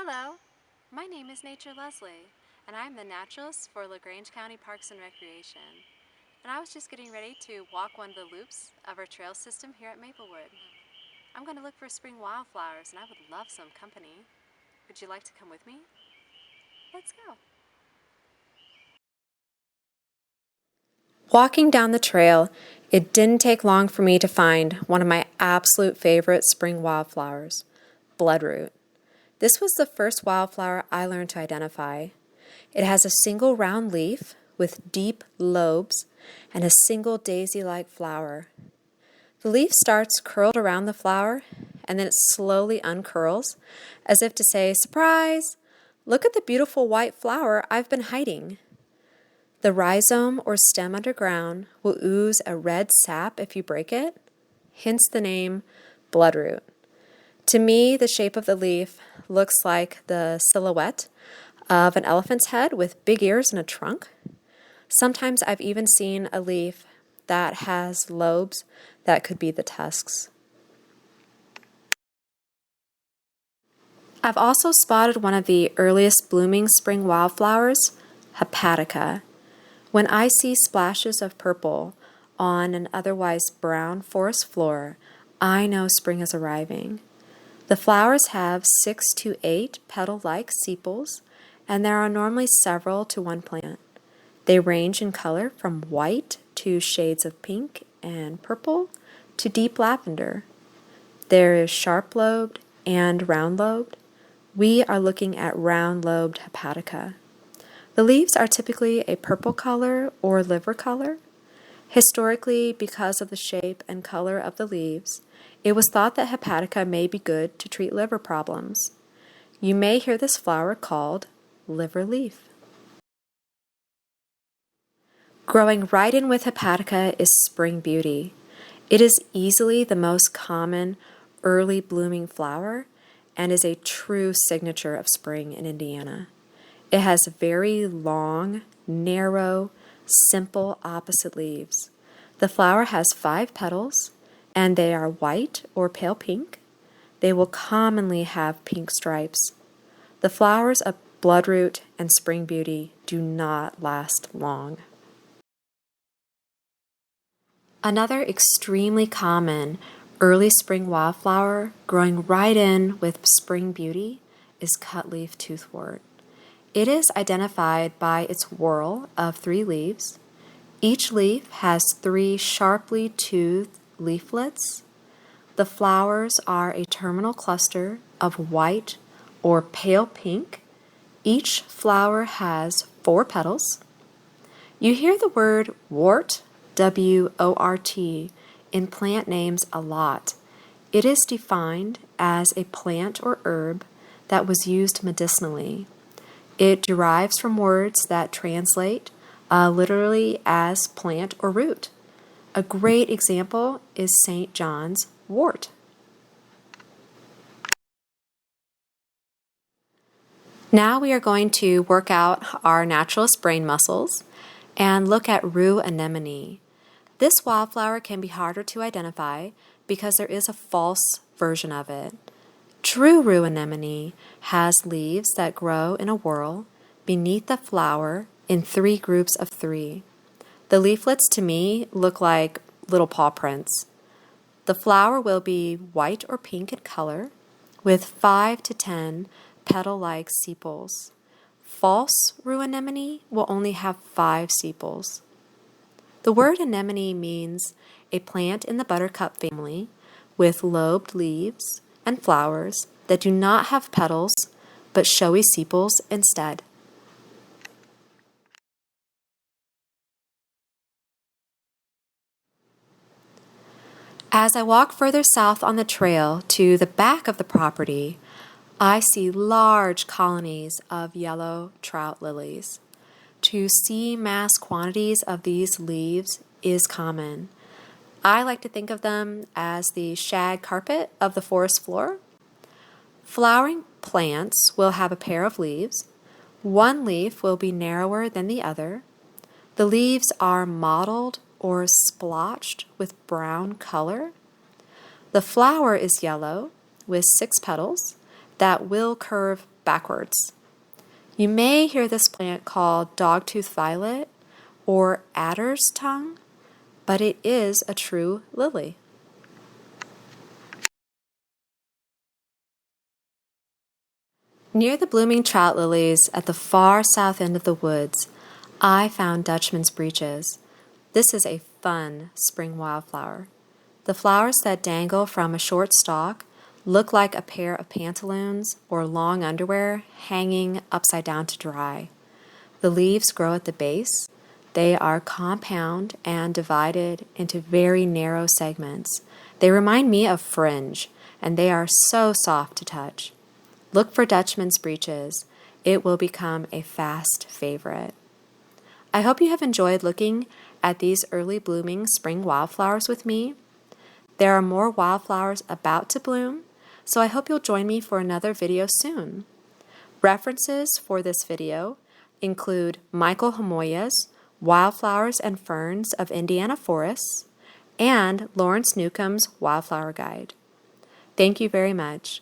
Hello, my name is Nature Leslie, and I'm the naturalist for LaGrange County Parks and Recreation. And I was just getting ready to walk one of the loops of our trail system here at Maplewood. I'm going to look for spring wildflowers, and I would love some company. Would you like to come with me? Let's go. Walking down the trail, it didn't take long for me to find one of my absolute favorite spring wildflowers, bloodroot. This was the first wildflower I learned to identify. It has a single round leaf with deep lobes and a single daisy-like flower. The leaf starts curled around the flower, and then it slowly uncurls, as if to say, "Surprise! Look at the beautiful white flower I've been hiding." The rhizome or stem underground will ooze a red sap if you break it, hence the name bloodroot. To me, the shape of the leaf looks like the silhouette of an elephant's head with big ears and a trunk. Sometimes I've even seen a leaf that has lobes that could be the tusks. I've also spotted one of the earliest blooming spring wildflowers, hepatica. When I see splashes of purple on an otherwise brown forest floor, I know spring is arriving. The flowers have 6 to 8 petal-like sepals, and there are normally several to one plant. They range in color from white to shades of pink and purple to deep lavender. There is sharp-lobed and round-lobed. We are looking at round-lobed hepatica. The leaves are typically a purple color or liver color. Historically, because of the shape and color of the leaves, it was thought that hepatica may be good to treat liver problems. You may hear this flower called liver leaf. Growing right in with hepatica is spring beauty. It is easily the most common early blooming flower and is a true signature of spring in Indiana. It has very long, narrow, simple opposite leaves. The flower has 5 petals, and they are white or pale pink. They will commonly have pink stripes. The flowers of bloodroot and spring beauty do not last long. Another extremely common early spring wildflower growing right in with spring beauty is cutleaf toothwort. It is identified by its whorl of 3 leaves. Each leaf has 3 sharply toothed leaflets. The flowers are a terminal cluster of white or pale pink. Each flower has 4 petals. You hear the word wort, W-O-R-T, in plant names a lot. It is defined as a plant or herb that was used medicinally. It derives from words that translate literally as plant or root. A great example is St. John's wort. Now we are going to work out our naturalist brain muscles and look at rue anemone. This wildflower can be harder to identify because there is a false version of it. True rue anemone has leaves that grow in a whorl beneath the flower in 3 groups of 3. The leaflets to me look like little paw prints. The flower will be white or pink in color with 5 to 10 petal-like sepals. False rue anemone will only have 5 sepals. The word anemone means a plant in the buttercup family with lobed leaves and flowers that do not have petals but showy sepals instead. As I walk further south on the trail to the back of the property, I see large colonies of yellow trout lilies. To see mass quantities of these leaves is common. I like to think of them as the shag carpet of the forest floor. Flowering plants will have a pair of leaves. One leaf will be narrower than the other. The leaves are mottled or splotched with brown color. The flower is yellow with 6 petals that will curve backwards. You may hear this plant called dogtooth violet or adder's tongue, but it is a true lily. Near the blooming trout lilies at the far south end of the woods, I found Dutchman's breeches. This is a fun spring wildflower. The flowers that dangle from a short stalk look like a pair of pantaloons or long underwear hanging upside down to dry. The leaves grow at the base. They are compound and divided into very narrow segments. They remind me of fringe, and they are so soft to touch. Look for Dutchman's breeches. It will become a fast favorite. I hope you have enjoyed looking at these early blooming spring wildflowers with me. There are more wildflowers about to bloom, so I hope you'll join me for another video soon. References for this video include Michael Homoya's Wildflowers and Ferns of Indiana Forests and Lawrence Newcomb's Wildflower Guide. Thank you very much.